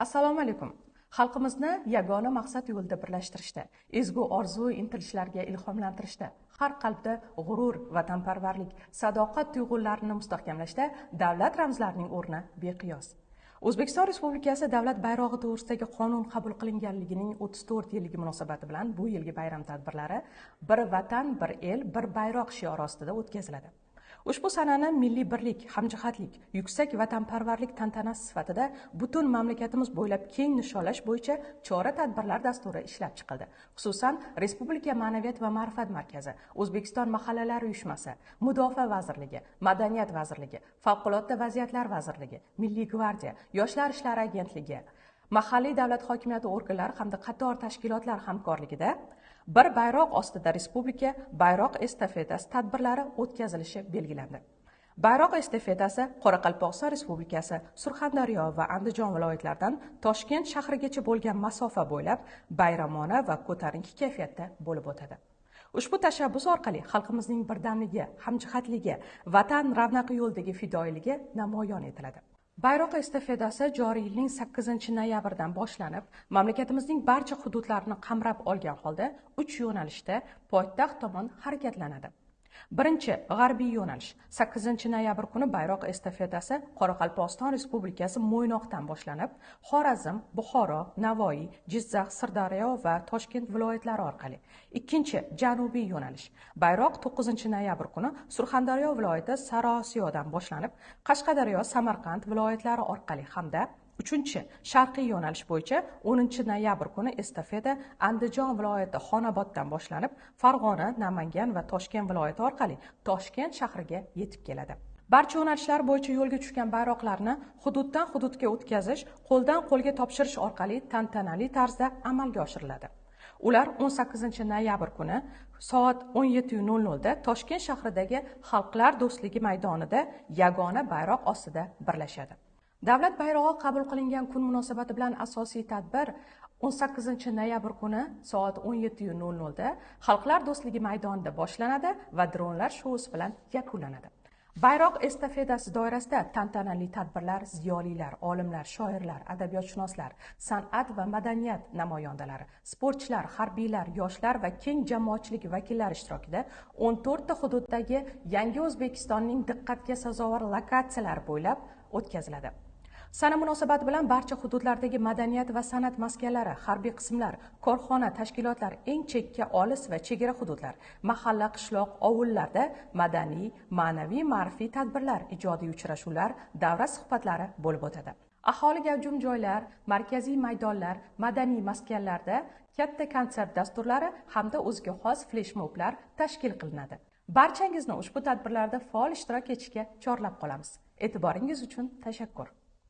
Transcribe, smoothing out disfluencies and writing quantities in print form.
Assalomu alaykum. Xalqimizni yagona maqsad yo'lida birlashtirishda, ezgu orzu intilishlarga ilhomlantirishda, har qalbda g'urur, vatanparvarlik, sadoqat tuyg'ularini mustahkamlashda davlat ramzlarining o'rni beqiyos. O'zbekiston Respublikasi davlat bayrog'i to'g'risidagi qonun qabul qilinganligining 34 yilligi munosabati bilan bu yilgi bayram tadbirlari bir vatan, bir el, bir bayroq shiori ostida o'tkaziladi. Ushbu sanani milliy birlik, hamjihatlik, yuksak vatanparvarlik tantanasi sifatida butun mamlakatimiz bo'ylab keng nishonlash bo'yicha chora-tadbirlar dasturi ishlab chiqildi. Xususan, Respublika Ma'naviyat va ma'rifat markazi, O'zbekiston mahallalar uyushmasi, Mudofaa vazirligi, Madaniyat vazirligi, Favqulodda vaziyatlar vazirligi, Milliy gvardiya, Yoshlar ishlari agentligi, mahalliy davlat hokimiyati organlari hamda qator tashkilotlar hamkorligida bir bayroq ostida respublika bayroq estafetasi tadbirlari o'tkazilishi belgilandi. Bayroq estafetasi Qoraqalpog'iston Respublikasi, Surxondaryo va Andijon viloyatlaridan Toshkent shahrigacha bo'lgan masofa bo'ylab bayramona va ko'tarinki kayfiyatda bo'lib o'tadi. Ushbu tashabbus orqali xalqimizning birdamligi, hamjihatligi, vatan ravnaqi yo'lidagi fidoyiligi namoyon etiladi. Bayroq estafetasi joriy yilning 8-noyabrdan boshlanib, mamlakatimizning barcha hududlarini qamrab olgan holda 3 yo'nalishda poytaxt tomon harakatlanadi. Birinchi g'arbiy yo'nalish 8-noyabr kuni bayroq estafetasi Qoraqalpog'iston Respublikasi Mo'ynoqdan boshlanib, Xorazm, Buxoro, Navoiy, Jizzax, Sirdaryo va Toshkent viloyatlari orqali. Ikkinchi janubiy yo'nalish bayroq 9-noyabr kuni Surxondaryo viloyati Sariosiyodan boshlanib, Qashqadaryo, Samarqand viloyatlari orqali hamda uchinchi sharqiy yo'nalish bo'yicha 10-noyabr kuni estafeta Andijon viloyati Xonoboddan boshlanib, Farg'ona, Namangan va Toshkent viloyati orqali Toshkent shahriga yetib keladi. Barcha yo'nalishlar bo'yicha yo'lga tushgan bayroqlarni hududdan hududga o'tkazish, qo'ldan qo'lga topshirish orqali tantanali tarzda amalga oshiriladi. Ular 18-noyabr kuni soat 17:00 da Toshkent shahridagi Xalqlar do'stligi maydonida yagona bayroq ostida birlashadi. Davlat bayrog'i qabul qilingan kun munosabati bilan asosiy tadbir 18-noyabr kuni soat 17:00 da Xalqlar do'stligi maydonida boshlanadi va dronlar shousi bilan yakunlanadi. Bayroq estafetasi doirasida tantanali tadbirlar ziyolilar, olimlar, shoirlar, adabiyotshunoslar, san'at va madaniyat namoyandalari, sportchilar, harbiylar, yoshlar va keng jamoatchilik vakillari ishtirokida 14 ta hududdagi yangi O'zbekistonning diqqatga sazovor lokatsiyalari bo'ylab o'tkaziladi. Sana munosabati bilan barcha hududlardagi madaniyat va san'at maskanlari, harbiy qismlar, korxona, tashkilotlar, eng chekka, olis va chegara hududlar, mahalla, qishloq, ovullarda madaniy, ma'naviy, ma'rifiy tadbirlar, ijodiy uchrashuvlar, davra suhbatlari bo'lib o'tadi. Aholi gavjum joylar, markaziy maydonlar, madaniy maskanlarda katta konsert dasturlari hamda o'ziga xos fleshmoblar tashkil qilinadi. Barchangizni ushbu tadbirlarda faol ishtirok etishga chorlab qolamiz. E'tiboringiz uchun tashakkur.